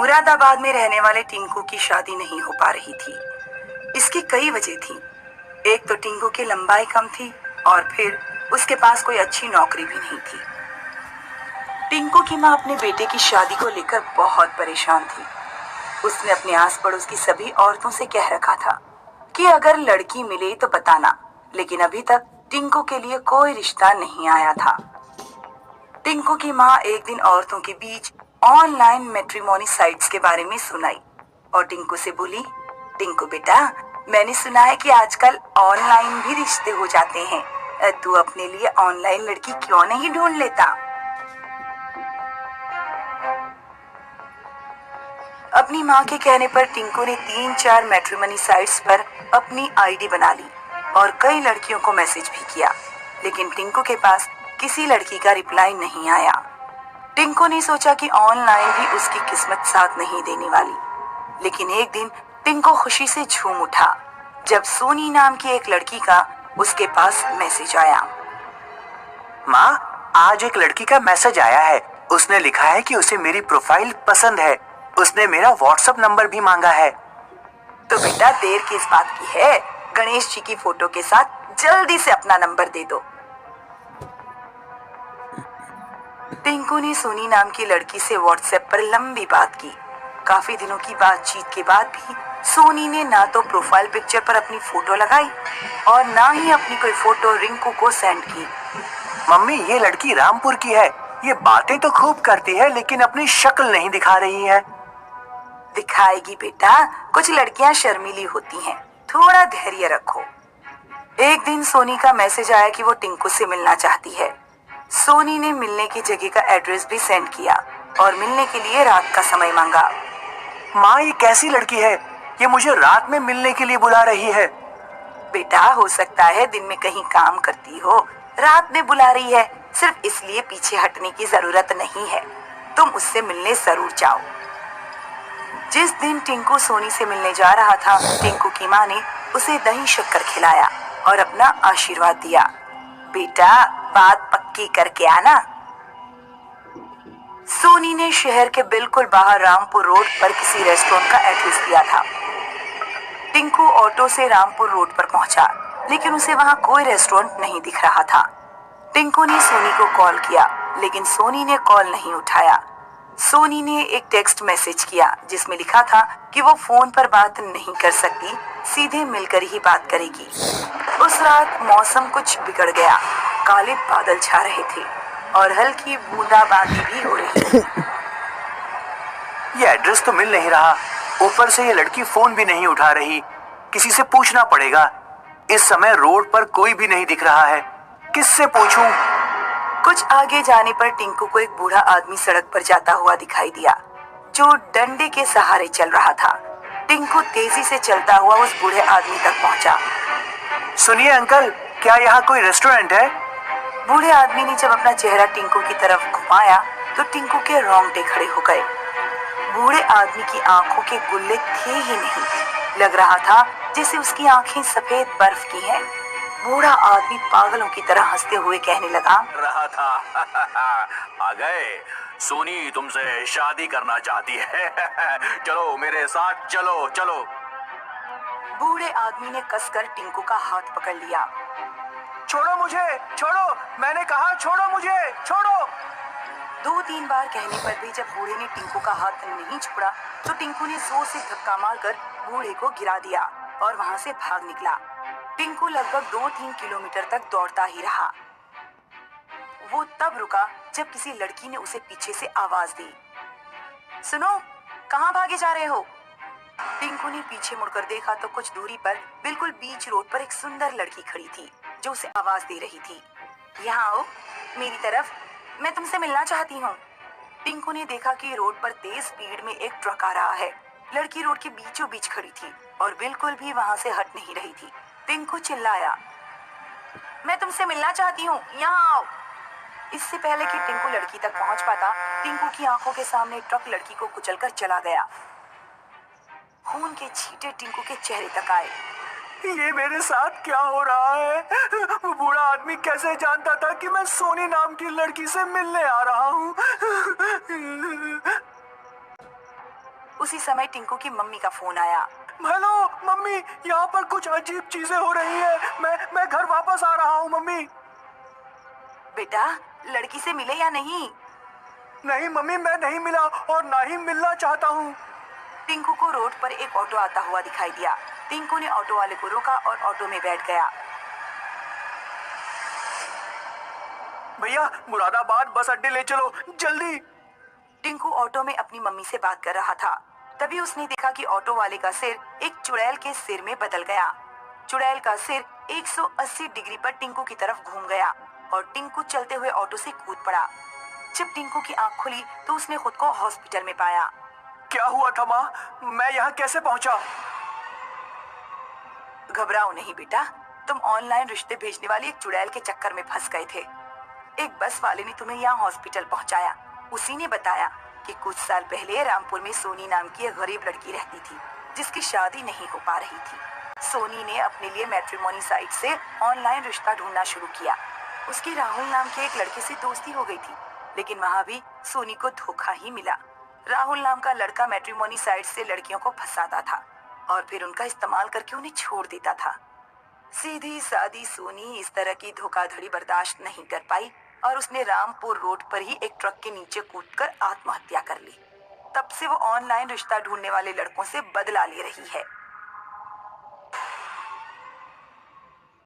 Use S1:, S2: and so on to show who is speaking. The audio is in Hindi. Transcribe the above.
S1: मुरादाबाद में रहने वाले टिंकू की शादी नहीं हो पा रही थी। इसकी कई वजह थी। एक तो टिंकू की लंबाई कम थी और फिर उसके पास कोई अच्छी नौकरी भी नहीं थी। टिंकू की माँ अपने बेटे की शादी को लेकर बहुत परेशान थी। उसने अपने आस पड़ोस की सभी औरतों से कह रखा था कि अगर लड़की मिले तो बताना, लेकिन अभी तक टिंकू के लिए कोई रिश्ता नहीं आया था। टिंकू की माँ एक दिन औरतों के बीच ऑनलाइन मैट्रिमोनी साइट्स के बारे में सुनाई और टिंकू से बोली, टिंकू बेटा, मैंने सुना है कि आजकल ऑनलाइन भी रिश्ते हो जाते हैं। तू अपने लिए ऑनलाइन लड़की क्यों नहीं ढूंढ लेता? अपनी माँ के कहने पर टिंकू ने 3-4 मैट्रिमोनी साइट्स पर अपनी आईडी बना ली और कई लड़कियों को मैसेज भी किया, लेकिन टिंकू के पास किसी लड़की का रिप्लाई नहीं आया। टिंकू ने सोचा कि ऑनलाइन भी उसकी किस्मत साथ नहीं देने वाली, लेकिन एक दिन टिंकू खुशी से झूम उठा जब सोनी नाम की एक लड़की का उसके पास मैसेज आया।
S2: माँ, आज एक लड़की का मैसेज आया है। उसने लिखा है कि उसे मेरी प्रोफाइल पसंद है। उसने मेरा व्हाट्सएप नंबर भी मांगा है।
S1: तो बेटा, देर किस बात की है? गणेश जी की फोटो के साथ जल्दी से अपना नंबर दे दो। टिंकू ने सोनी नाम की लड़की से व्हाट्सएप पर लंबी बात की। काफी दिनों की बातचीत के बाद भी सोनी ने ना तो प्रोफाइल पिक्चर पर अपनी फोटो लगाई और ना ही अपनी कोई फोटो रिंकू को सेंड की।
S2: मम्मी, ये लड़की रामपुर की है। ये बातें तो खूब करती है, लेकिन अपनी शक्ल नहीं दिखा रही है।
S1: दिखाएगी बेटा, कुछ लड़कियां शर्मीली होती हैं, थोड़ा धैर्य रखो। एक दिन सोनी का मैसेज आया कि वो टिंकू से मिलना चाहती है। सोनी ने मिलने की जगह का एड्रेस भी सेंड किया और मिलने के लिए रात का समय मांगा।
S2: माँ, ये कैसी लड़की है? ये मुझे रात में मिलने के लिए बुला रही है।
S1: बेटा, हो सकता है दिन में कहीं काम करती हो, रात में बुला रही है। सिर्फ इसलिए पीछे हटने की जरूरत नहीं है। तुम उससे मिलने जरूर जाओ। जिस दिन टिंकू सोनी से मिलने जा रहा था, टिंकू की माँ ने उसे दही शक्कर खिलाया और अपना आशीर्वाद दिया। बेटा, बात पक्की करके आना। सोनी ने शहर के बिल्कुल बाहर रामपुर रोड पर किसी रेस्टोरेंट का एड्रेस दिया था। टिंकू ऑटो से रामपुर रोड पर पहुंचा, लेकिन उसे वहां कोई रेस्टोरेंट नहीं दिख रहा था। टिंकू ने सोनी को कॉल किया, लेकिन सोनी ने कॉल नहीं उठाया। सोनी ने एक टेक्स्ट मैसेज किया जिसमें लिखा था कि वो फोन पर बात नहीं कर सकती, सीधे मिलकर ही बात करेगी। उस रात मौसम कुछ बिगड़ गया। काले बादल छा रहे थे और हल्की बूंदाबांदी भी हो रही थी।
S2: ये एड्रेस तो मिल नहीं रहा, ऊपर से ये लड़की फोन भी नहीं उठा रही। किसी से पूछना पड़ेगा। इस समय रोड पर कोई भी नहीं दिख रहा है। किससे पूछूं?
S1: कुछ आगे जाने पर टिंकू को एक बूढ़ा आदमी सड़क पर जाता हुआ दिखाई दिया, जो डंडे के सहारे चल रहा था। टिंकू तेजी से चलता हुआ उस बूढ़े आदमी तक पहुंचा।
S2: सुनिए अंकल, क्या यहाँ कोई रेस्टोरेंट है?
S1: बूढ़े आदमी ने जब अपना चेहरा टिंकू की तरफ घुमाया तो टिंकू के रोंगटे खड़े हो गए। बूढ़े आदमी की आंखों के गुल्ले थे ही नहीं। लग रहा था जैसे उसकी आंखें सफेद बर्फ की हैं। बूढ़ा आदमी पागलों की तरह हंसते हुए कहने लगा,
S3: रहा था आ गए। सोनी तुमसे शादी करना चाहती है। चलो मेरे साथ, चलो चलो।
S1: बूढ़े आदमी ने कसकर टिंकू का हाथ पकड़ लिया।
S2: छोड़ो मुझे, छोड़ो, मैंने कहा छोड़ो मुझे, छोड़ो।
S1: 2-3 बार कहने पर भी जब बूढ़े ने टिंकू का हाथ नहीं छोड़ा तो टिंकू ने जोर से धक्का मारकर बूढ़े को गिरा दिया और वहां से भाग निकला। टिंकू लगभग 2-3 किलोमीटर तक दौड़ता ही रहा। वो तब रुका जब किसी लड़की ने उसे पीछे से आवाज दी, सुनो, कहाँ भागे जा रहे हो? टिंकू ने पीछे मुड़कर देखा तो कुछ दूरी पर बिल्कुल बीच रोड पर एक सुंदर लड़की खड़ी थी जो उसे आवाज दे रही थी, यहाँ आओ मेरी तरफ, मैं तुमसे मिलना चाहती हूँ। टिंकू ने देखा कि रोड पर तेज स्पीड में एक ट्रक आ रहा है। लड़की रोड के बीचों बीच खड़ी थी और बिल्कुल भी वहां से हट नहीं रही थी। टिंकू चिल्लाया, मैं तुमसे मिलना चाहती हूँ, यहाँ आओ। इससे पहले कि टिंकू लड़की तक पहुंच पाता, टिंकू की आंखों के सामने ट्रक लड़की को कुचलकर चला गया। खून के छींटे टिंकू के चेहरे तक आए।
S2: ये मेरे साथ क्या हो रहा है? वो बूढ़ा आदमी कैसे जानता था कि मैं सोनी नाम की लड़की से मिलने आ रहा हूँ?
S1: उसी समय टिंकू की मम्मी का फोन आया।
S2: हेलो मम्मी, यहाँ पर कुछ अजीब चीजें हो रही है। मैं घर वापस आ रहा हूँ मम्मी।
S1: बेटा, लड़की से मिले या नहीं?
S2: नहीं मम्मी, मैं नहीं मिला और ना ही मिलना चाहता हूँ।
S1: टिंकू को रोड पर एक ऑटो आता हुआ दिखाई दिया। टिंकू ने ऑटो वाले को रोका और ऑटो में बैठ गया।
S2: भैया, मुरादाबाद बस अड्डे ले चलो जल्दी।
S1: टिंकू ऑटो में अपनी मम्मी से बात कर रहा था। तभी उसने देखा कि ऑटो वाले का सिर एक चुड़ैल के सिर में बदल गया। चुड़ैल का सिर 180 डिग्री पर टिंकू की तरफ घूम गया और टिंकू चलते हुए ऑटो से कूद पड़ा। जब टिंकू की आंख खुली तो उसने खुद को हॉस्पिटल में पाया।
S2: क्या हुआ था माँ? मैं यहाँ कैसे पहुँचा?
S1: घबराओ नहीं बेटा, तुम ऑनलाइन रिश्ते भेजने वाली एक चुड़ैल के चक्कर में फंस गए थे। एक बस वाले ने तुम्हें यहाँ हॉस्पिटल पहुँचाया। उसी ने बताया कि कुछ साल पहले रामपुर में सोनी नाम की एक गरीब लड़की रहती थी जिसकी शादी नहीं हो पा रही थी। सोनी ने अपने लिए मैट्रिमोनी साइट से ऑनलाइन रिश्ता ढूंढना शुरू किया। उसकी राहुल नाम के एक लड़के से दोस्ती हो गई थी, लेकिन वहाँ भी सोनी को धोखा ही मिला। राहुल नाम का लड़का मैट्रिमोनी साइट से लड़कियों को फंसाता था और फिर उनका इस्तेमाल करके उन्हें छोड़ देता था। सीधी सादी सोनी इस तरह की धोखाधड़ी बर्दाश्त नहीं कर पाई और उसने रामपुर रोड पर ही एक ट्रक के नीचे कूदकर आत्महत्या कर ली। तब से वो ऑनलाइन रिश्ता ढूंढने वाले लड़कों से बदला ले रही है।